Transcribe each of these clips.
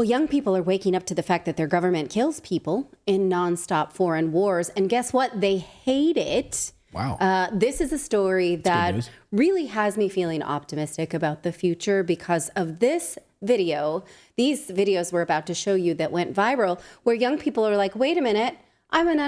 Well, young people are waking up to the fact that their government kills people in nonstop foreign wars. And guess what? They hate it. Wow. This is a story that news. really has me feeling optimistic about the future because of this video. These videos we're about to show you that went viral, where young people are like, wait a minute, I'm an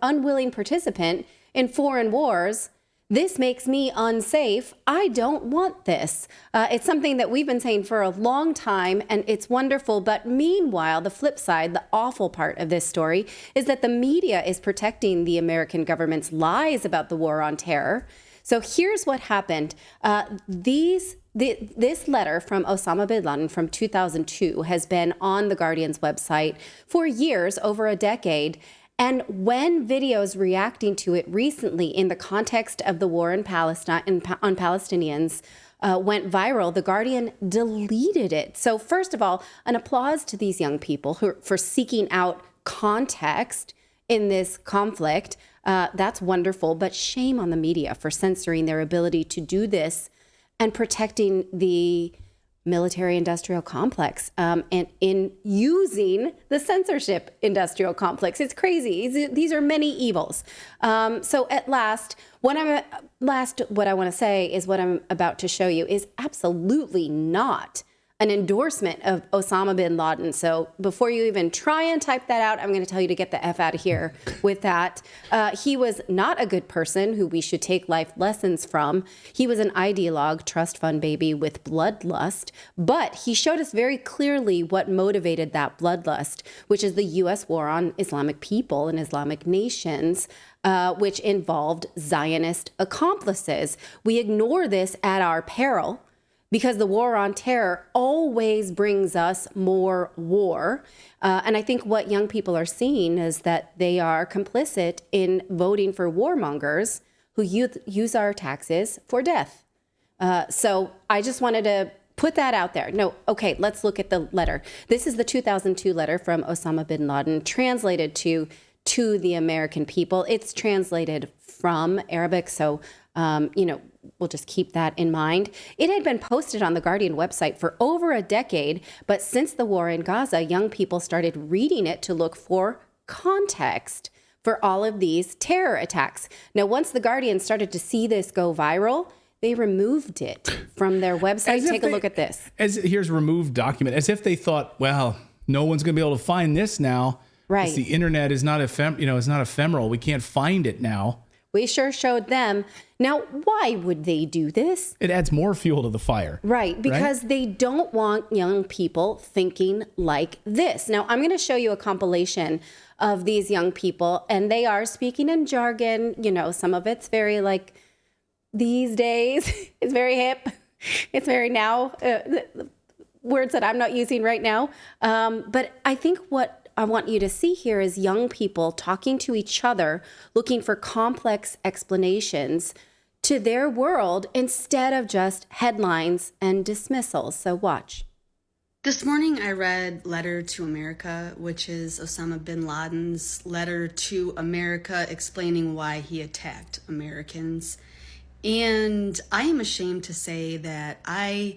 unwilling participant in foreign wars. This makes me unsafe. I don't want this. It's something that we've been saying for a long time, and it's wonderful. But meanwhile, the flip side, the awful part of this story, is that the media is protecting the American government's lies about the war on terror. So here's what happened. This letter from Osama Bin Laden from 2002 has been on The Guardian's website for years, over a decade. And when videos reacting to it recently in the context of the war in Palestine on Palestinians went viral, The Guardian deleted it. So first of all, an applause to these young people for seeking out context in this conflict. That's wonderful, but shame on the media for censoring their ability to do this and protecting the military-industrial complex and in using the censorship industrial complex. It's crazy. These are many evils. So at last, what I want to say is what I'm about to show you is absolutely not an endorsement of Osama bin Laden. So before you even try and type that out, I'm going to tell you to get the F out of here with that. He was not a good person who we should take life lessons from. He was an ideologue, trust fund baby with bloodlust, but he showed us very clearly what motivated that bloodlust, which is the U.S. war on Islamic people and Islamic nations, which involved Zionist accomplices. We ignore this at our peril, because the war on terror always brings us more war. And I think what young people are seeing is that they are complicit in voting for warmongers who use our taxes for death. So I just wanted to put that out there. No, okay, let's look at the letter. This is the 2002 letter from Osama bin Laden, translated to the American people. It's translated from Arabic, so, we'll just keep that in mind. It had been posted on the Guardian website for over a decade, but since the war in Gaza, young people started reading it to look for context for all of these terror attacks. Now, once the Guardian started to see this go viral, they removed it from their website. Take a look at this. Here's removed document, as if they thought, well, no one's going to be able to find this now. Right. The internet is not it's not ephemeral. We can't find it now. We sure showed them. Now, why would they do this? It adds more fuel to the fire. Right, because they don't want young people thinking like this. Now, I'm going to show you a compilation of these young people, and they are speaking in jargon. Some of it's very like these days. It's very hip. It's very now. Words that I'm not using right now. But I think what I want you to see here is young people talking to each other, looking for complex explanations to their world instead of just headlines and dismissals. So watch. This morning I read Letter to America, which is Osama bin Laden's letter to America explaining why he attacked Americans. And I am ashamed to say that I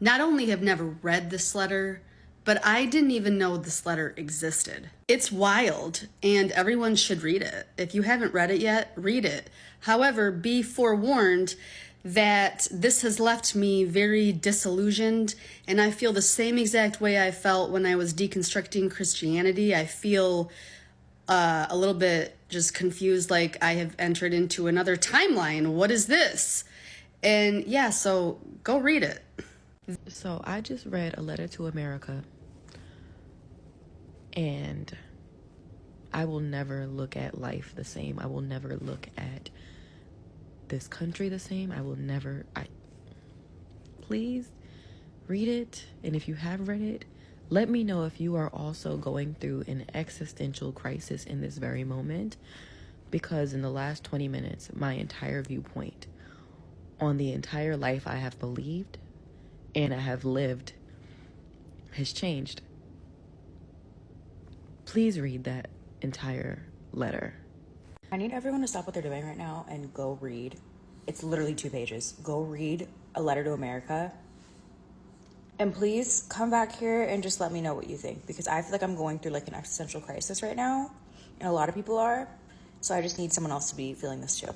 not only have never read this letter, but I didn't even know this letter existed. It's wild, and everyone should read it. If you haven't read it yet, read it. However, be forewarned that this has left me very disillusioned, and I feel the same exact way I felt when I was deconstructing Christianity. I feel a little bit just confused, like I have entered into another timeline. What is this? And yeah, so go read it. So I just read A Letter to America, and I will never look at life the same. I will never look at this country the same. Please read it. And if you have read it, let me know if you are also going through an existential crisis in this very moment, because in the last 20 minutes, my entire viewpoint on the entire life I have believed and I have lived has changed. Please read that entire letter. I need everyone to stop what they're doing right now and go read. It's literally 2 pages. Go read A Letter to America. And please come back here and just let me know what you think, because I feel like I'm going through like an existential crisis right now, and a lot of people are. So I just need someone else to be feeling this too.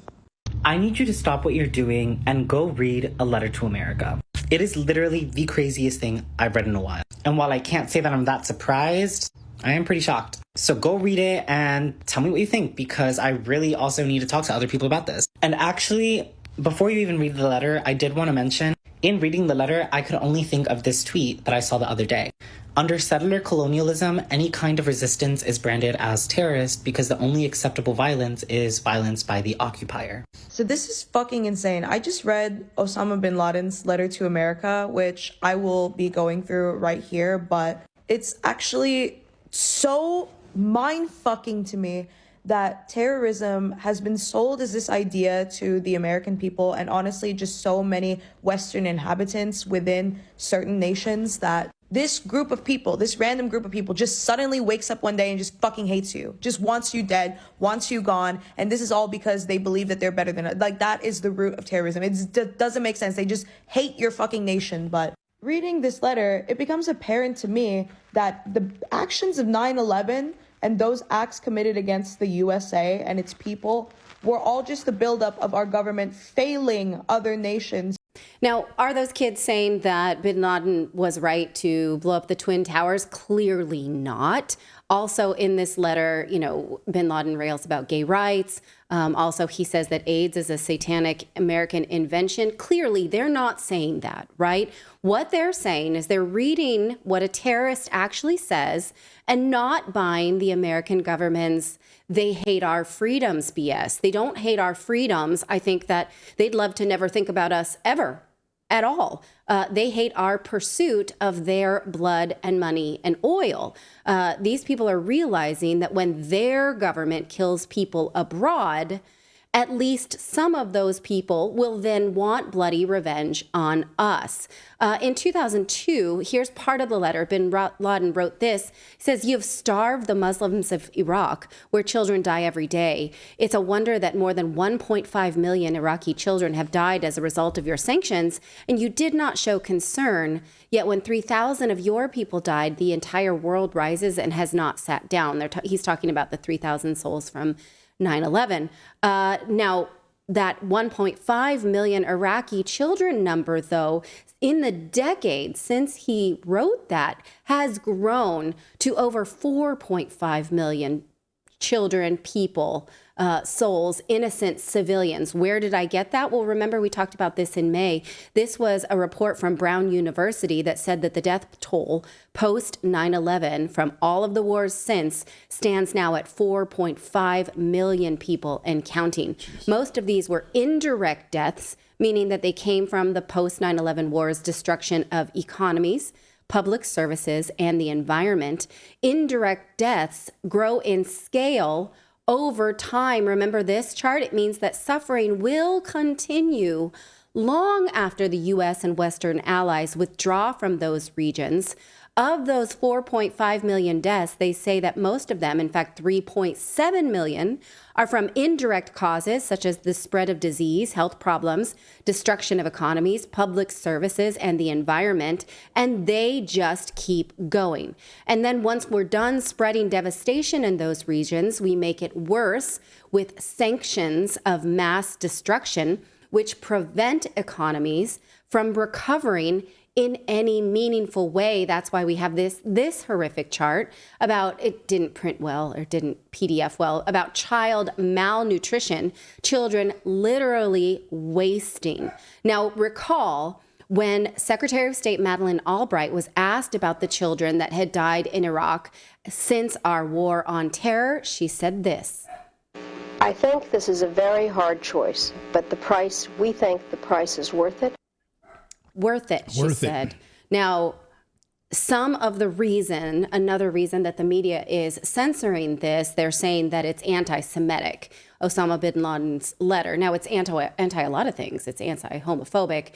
I need you to stop what you're doing and go read A Letter to America. It is literally the craziest thing I've read in a while. And while I can't say that I'm that surprised, I am pretty shocked. So go read it and tell me what you think, because I really also need to talk to other people about this. And actually, before you even read the letter, I did want to mention, in reading the letter, I could only think of this tweet that I saw the other day. Under settler colonialism, any kind of resistance is branded as terrorist because the only acceptable violence is violence by the occupier. So this is fucking insane. I just read Osama Bin Laden's Letter to America, which I will be going through right here, but it's actually so mind-fucking to me that terrorism has been sold as this idea to the American people, and honestly just so many Western inhabitants within certain nations, that this group of people, this random group of people, just suddenly wakes up one day and just fucking hates you, just wants you dead, wants you gone, and this is all because they believe that they're better than us. Like, that is the root of terrorism. It doesn't make sense. They just hate your fucking nation. But reading this letter, it becomes apparent to me that the actions of 9/11 and those acts committed against the USA and its people were all just the buildup of our government failing other nations. Now, are those kids saying that Bin Laden was right to blow up the Twin Towers? Clearly not. Also in this letter, Bin Laden rails about gay rights. Also, he says that AIDS is a satanic American invention. Clearly, they're not saying that, right? What they're saying is they're reading what a terrorist actually says and not buying the American government's "they hate our freedoms" BS. They don't hate our freedoms. I think that they'd love to never think about us ever at all. They hate our pursuit of their blood and money and oil. These people are realizing that when their government kills people abroad, at least some of those people will then want bloody revenge on us. In 2002, here's part of the letter. Bin Laden wrote this. He says, "You've starved the Muslims of Iraq, where children die every day. It's a wonder that more than 1.5 million Iraqi children have died as a result of your sanctions, and you did not show concern. Yet when 3,000 of your people died, the entire world rises and has not sat down." He's talking about the 3,000 souls from 9/11. Now, that 1.5 million Iraqi children number, though, in the decade since he wrote that, has grown to over 4.5 million children, people, souls, innocent civilians. Where did I get that? Well, remember, we talked about this in May. This was a report from Brown University that said that the death toll post 9/11 from all of the wars since stands now at 4.5 million people and counting. Jeez. Most of these were indirect deaths, meaning that they came from the post 9/11 wars, destruction of economies, public services, and the environment. Indirect deaths grow in scale over time. Remember this chart? It means that suffering will continue long after the U.S. and Western allies withdraw from those regions. Of those 4.5 million deaths, they say that most of them, in fact 3.7 million, are from indirect causes such as the spread of disease, health problems, destruction of economies, public services, and the environment, and they just keep going. And then once we're done spreading devastation in those regions, we make it worse with sanctions of mass destruction, which prevent economies from recovering in any meaningful way. That's why we have this horrific chart about, it didn't print well or didn't PDF well, about child malnutrition, children literally wasting. Now, recall when Secretary of State Madeleine Albright was asked about the children that had died in Iraq since our war on terror, she said this. "I think this is a very hard choice, but we think the price is worth it." Worth it, she said. Now, another reason that the media is censoring this, they're saying that it's anti-Semitic, Osama bin Laden's letter. Now, it's anti a lot of things. It's anti-homophobic.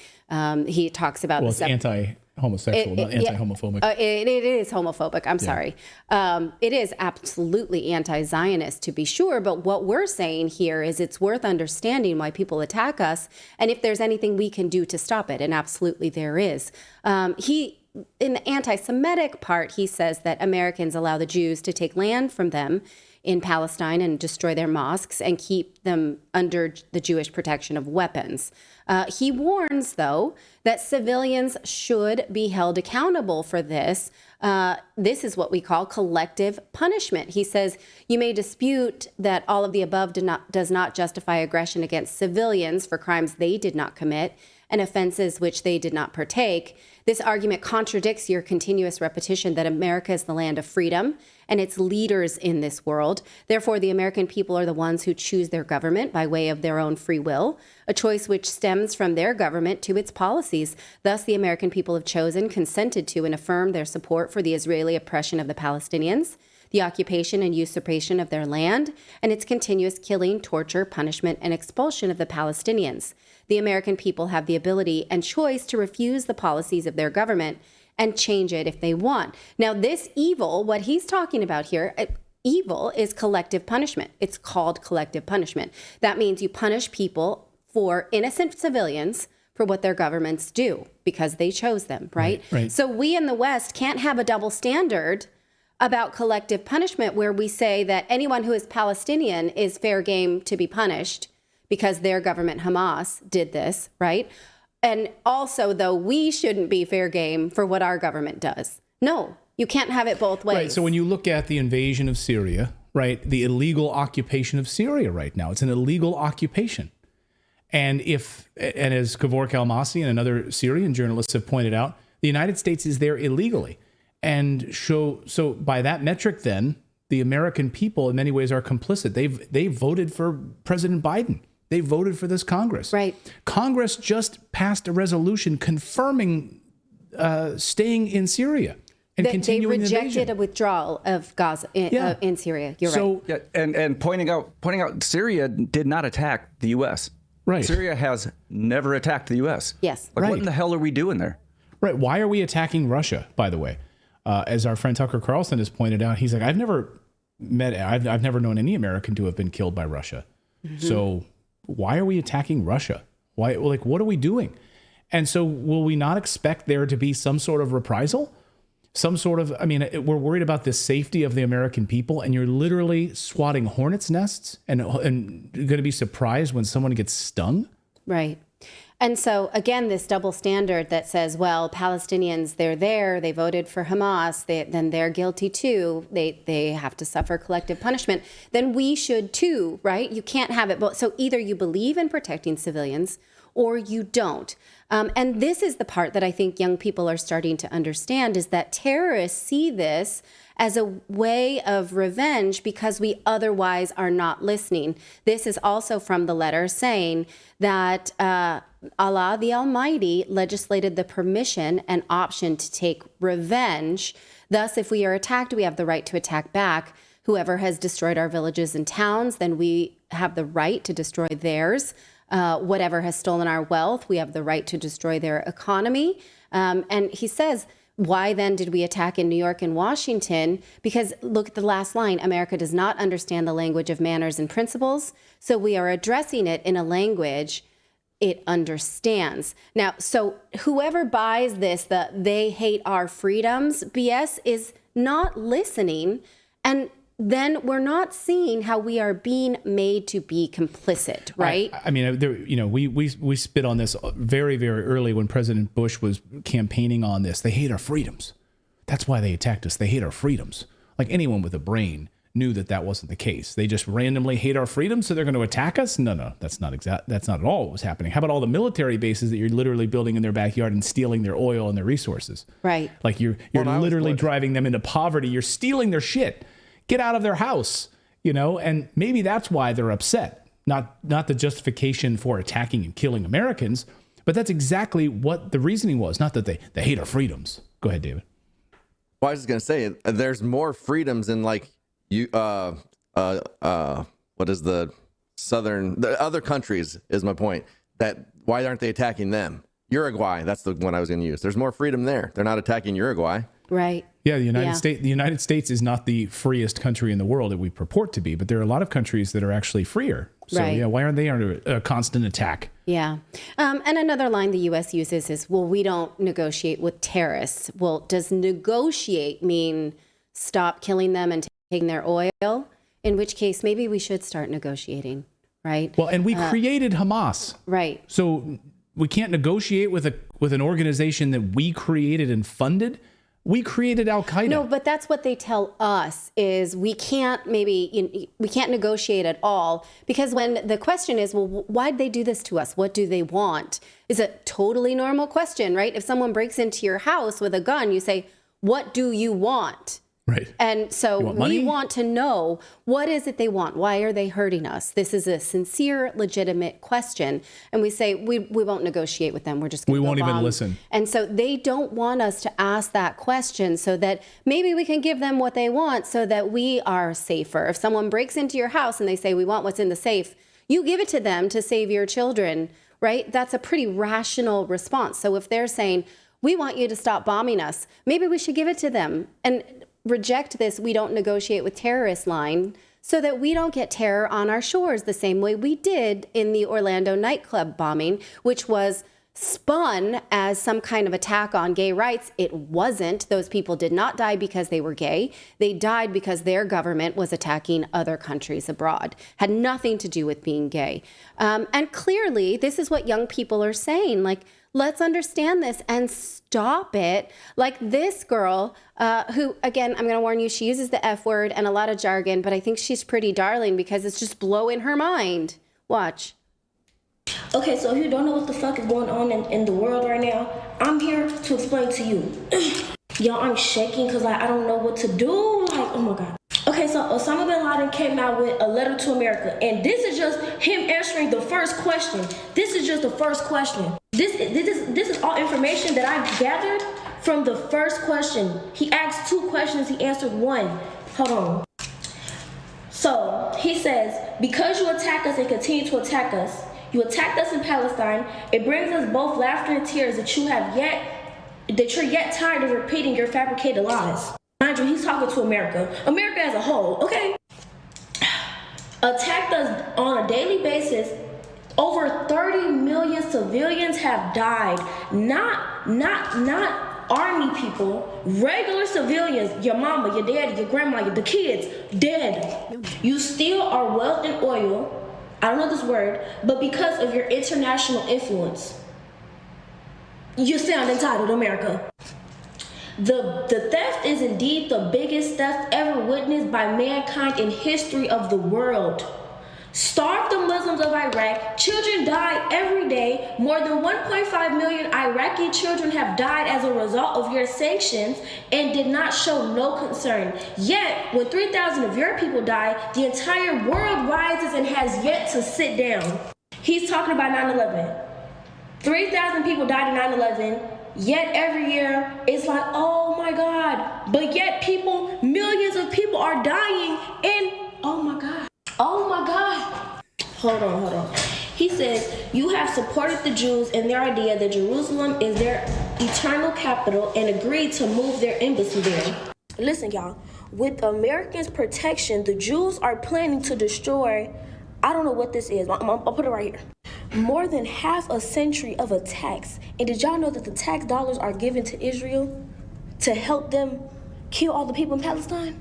He talks about... Well, it's anti-homosexual, not anti-homophobic. It is homophobic. I'm sorry. It is absolutely anti-Zionist, to be sure. But what we're saying here is it's worth understanding why people attack us and if there's anything we can do to stop it. And absolutely there is. in the anti-Semitic part, he says that Americans allow the Jews to take land from them in Palestine and destroy their mosques and keep them under the Jewish protection of weapons. He warns, though, that civilians should be held accountable for this. This is what we call collective punishment. He says, you may dispute that all of the above does not justify aggression against civilians for crimes they did not commit and offenses which they did not partake. This argument contradicts your continuous repetition that America is the land of freedom and its leaders in this world. Therefore, the American people are the ones who choose their government by way of their own free will, a choice which stems from their government to its policies. Thus, the American people have chosen, consented to, and affirmed their support for the Israeli oppression of the Palestinians, the occupation and usurpation of their land, and its continuous killing, torture, punishment, and expulsion of the Palestinians. The American people have the ability and choice to refuse the policies of their government and change it if they want. Now, this evil, what he's talking about here, evil is collective punishment. It's called collective punishment. That means you punish people for innocent civilians for what their governments do because they chose them, right? Right. So we in the West can't have a double standard about collective punishment where we say that anyone who is Palestinian is fair game to be punished because their government, Hamas, did this, right? And also, though, we shouldn't be fair game for what our government does. No, you can't have it both ways. Right. So when you look at the invasion of Syria, right, the illegal occupation of Syria right now, it's an illegal occupation. And as Kevork Almasi and other Syrian journalists have pointed out, the United States is there illegally. And so by that metric, then, the American people in many ways are complicit. They voted for President Biden. They voted for this Congress. Right. Congress just passed a resolution confirming staying in Syria and continuing the invasion. They rejected a withdrawal of Gaza in Syria. You're right. Yeah, and pointing out Syria did not attack the U.S. Right. Syria has never attacked the U.S. Yes. Like, Right. what in the hell are we doing there? Right. Why are we attacking Russia, by the way? As our friend Tucker Carlson has pointed out, he's like, I've never known any American to have been killed by Russia. Mm-hmm. So why are we attacking Russia? Why, like, what are we doing? And so will we not expect there to be some sort of reprisal? Some sort of, we're worried about the safety of the American people, and you're literally swatting hornets' nests and going to be surprised when someone gets stung? Right. And so, again, this double standard that says, well, Palestinians, they're there, they voted for Hamas, then they're guilty too, they have to suffer collective punishment, then we should too, right? You can't have it both. So either you believe in protecting civilians or you don't. And this is the part that I think young people are starting to understand, is that terrorists see this as a way of revenge because we otherwise are not listening. This is also from the letter saying that Allah the Almighty legislated the permission and option to take revenge. Thus, if we are attacked, we have the right to attack back. Whoever has destroyed our villages and towns, then we have the right to destroy theirs. Whatever has stolen our wealth, we have the right to destroy their economy. And he says, why then did we attack in New York and Washington? Because look at the last line, America does not understand the language of manners and principles. So we are addressing it in a language it understands. Now, so whoever buys this, the they hate our freedoms BS, is not listening. And then we're not seeing how we are being made to be complicit, right? We spit on this very, very early when President Bush was campaigning on this. They hate our freedoms. That's why they attacked us. They hate our freedoms. Like, anyone with a brain knew that wasn't the case. They just randomly hate our freedoms, so they're going to attack us? No, that's not at all what was happening. How about all the military bases that you're literally building in their backyard and stealing their oil and their resources? Right. Like, you're literally driving them into poverty. You're stealing their shit. Get out of their house, and maybe that's why they're upset. Not the justification for attacking and killing Americans, but that's exactly what the reasoning was. Not that they hate our freedoms. Go ahead, David. Well, I was just gonna say, there's more freedoms in what is the other countries is my point. That why aren't they attacking them? Uruguay, that's the one I was gonna use. There's more freedom there. They're not attacking Uruguay. Right. Yeah, the United States is not the freest country in the world that we purport to be, but there are a lot of countries that are actually freer So Right. yeah, why aren't they under a constant attack? Yeah. And another line the U.S. uses is, well, we don't negotiate with terrorists. Well, does negotiate mean stop killing them and taking their oil? In which case, maybe we should start negotiating, right? Well, and we created Hamas. Right. So we can't negotiate with an organization that we created and funded. We created Al Qaeda. No, but that's what they tell us is we can't we can't negotiate at all, because when the question is, well, why'd they do this to us? What do they want? Is a totally normal question, right? If someone breaks into your house with a gun, you say, what do you want? Right. And so we want to know, what is it they want? Why are they hurting us? This is a sincere, legitimate question. And we say, we won't negotiate with them. We're just going to We won't even bomb. listen. And so they don't want us to ask that question so that maybe we can give them what they want so that we are safer. If someone breaks into your house and they say, we want what's in the safe, you give it to them to save your children, right? That's a pretty rational response. So if they're saying, we want you to stop bombing us, maybe we should give it to them and reject this we don't negotiate with terrorists line so that we don't get terror on our shores the same way we did in the Orlando nightclub bombing, which was spun as some kind of attack on gay rights. It wasn't. Those people did not die because they were gay. They died because their government was attacking other countries abroad. Had nothing to do with being gay. And clearly, this is what young people are saying. Like, let's understand this and stop it. Like this girl, who, again, I'm going to warn you, she uses the F word and a lot of jargon, but I think she's pretty darling because it's just blowing her mind. Watch. Okay, so if you don't know what the fuck is going on in the world right now, I'm here to explain to you. Y'all, I'm shaking because I don't know what to do. Like, oh my God. Okay, so Osama Bin Laden came out with a letter to America, and this is just him answering the first question. This is just the first question. This is all information that I gathered from the first question. He asked 2 questions, he answered 1. Hold on. So, he says, because you attack us and continue to attack us, you attacked us in Palestine, it brings us both laughter and tears that you're yet tired of repeating your fabricated lies. Mind you, he's talking to America. America as a whole, okay? Attacked us on a daily basis. Over 30 million civilians have died. Not army people, regular civilians, your mama, your daddy, your grandma, the kids, dead. You steal our wealth and oil, I don't know this word, but because of your international influence, you sound entitled, America. The theft is indeed the biggest theft ever witnessed by mankind in history of the world. Starve the Muslims of Iraq. Children die every day. More than 1.5 million Iraqi children have died as a result of your sanctions and did not show no concern. Yet, when 3,000 of your people die, the entire world rises and has yet to sit down. He's talking about 9/11. 3,000 people died in 9/11. Yet every year, it's like, oh my God. But yet millions of people are dying and, oh my God. Oh my God. Hold on. He says, you have supported the Jews and their idea that Jerusalem is their eternal capital and agreed to move their embassy there. Listen, y'all, with Americans' protection, the Jews are planning to destroy, I don't know what this is. I'll put it right here. More than half a century of attacks. And did y'all know that the tax dollars are given to Israel to help them kill all the people in Palestine?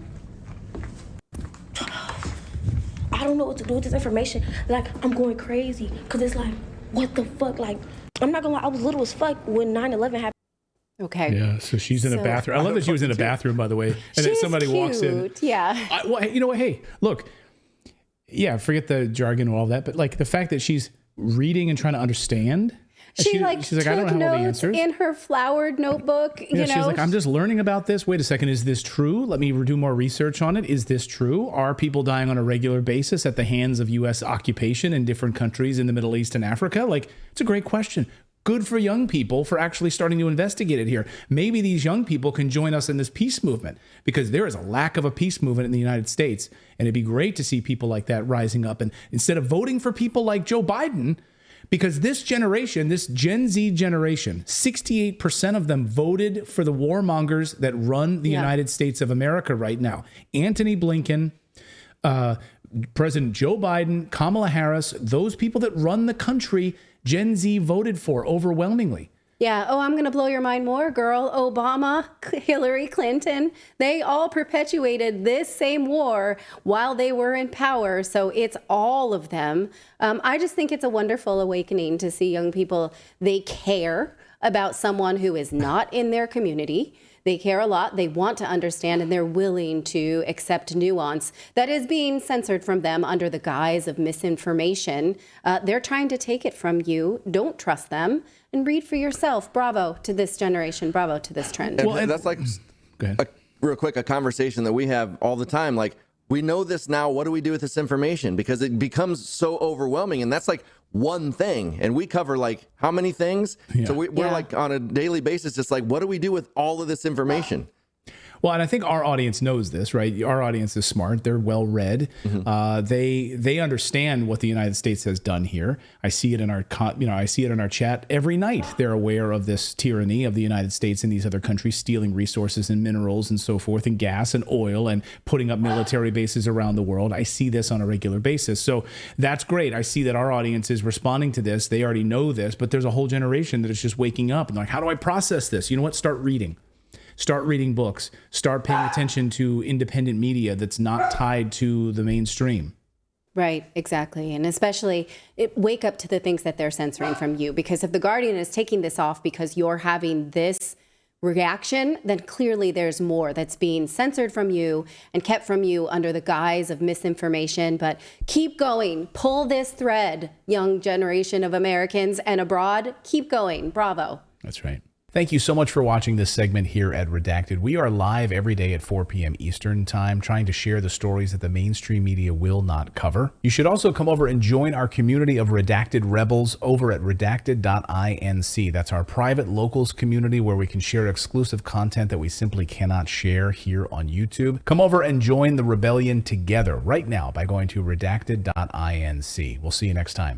I don't know what to do with this information. Like, I'm going crazy. Because it's like, what the fuck? Like, I'm not going to lie. I was little as fuck when 9/11 happened. Okay. Yeah, so she's in a bathroom. I love that she was in a bathroom, by the way. And then somebody walks in. Yeah. Well, you know what? Hey, look. Yeah, forget the jargon and all that. But like the fact that she's reading and trying to understand. She's like, I don't know all the answers. In her flowered notebook, Yeah, she's like, I'm just learning about this. Wait a second, is this true? Let me do more research on it. Is this true? Are people dying on a regular basis at the hands of U.S. occupation in different countries in the Middle East and Africa? Like, it's a great question. Good for young people for actually starting to investigate it here. Maybe these young people can join us in this peace movement because there is a lack of a peace movement in the United States. And it'd be great to see people like that rising up. And instead of voting for people like Joe Biden, because this generation, this Gen Z generation, 68% of them voted for the warmongers that run the United States of America right now. Antony Blinken, President Joe Biden, Kamala Harris, those people that run the country, Gen Z voted for overwhelmingly. Yeah. Oh, I'm going to blow your mind more, girl. Obama, Hillary Clinton, they all perpetuated this same war while they were in power. So it's all of them. I just think it's a wonderful awakening to see young people. They care about someone who is not in their community. They care a lot. They want to understand, and they're willing to accept nuance that is being censored from them under the guise of misinformation. They're trying to take it from you. Don't trust them, and read for yourself. Bravo to this generation. Bravo to this trend. Well, and that's like, real quick, a conversation that we have all the time. Like, we know this now. What do we do with this information? Because it becomes so overwhelming, and that's like one thing, and we cover like how many things. So we're like on a daily basis, just like, what do we do with all of this information? Well, and I think our audience knows this, right? Our audience is smart. They're well read. They understand what the United States has done here. I see it in our, I see it in our chat every night. They're aware of this tyranny of the United States and these other countries stealing resources and minerals and so forth, and gas and oil, and putting up military bases around the world. I see this on a regular basis. So that's great. I see that our audience is responding to this. They already know this, but there's a whole generation that is just waking up and like, how do I process this? You know what? Start reading. Start reading books. Start paying attention to independent media that's not tied to the mainstream. Right, exactly. And especially wake up to the things that they're censoring from you. Because if The Guardian is taking this off because you're having this reaction, then clearly there's more that's being censored from you and kept from you under the guise of misinformation. But keep going. Pull this thread, young generation of Americans and abroad. Keep going. Bravo. That's right. Thank you so much for watching this segment here at Redacted. We are live every day at 4 p.m. Eastern Time, trying to share the stories that the mainstream media will not cover. You should also come over and join our community of Redacted Rebels over at redacted.inc. That's our private locals community where we can share exclusive content that we simply cannot share here on YouTube. Come over and join the rebellion together right now by going to redacted.inc. We'll see you next time.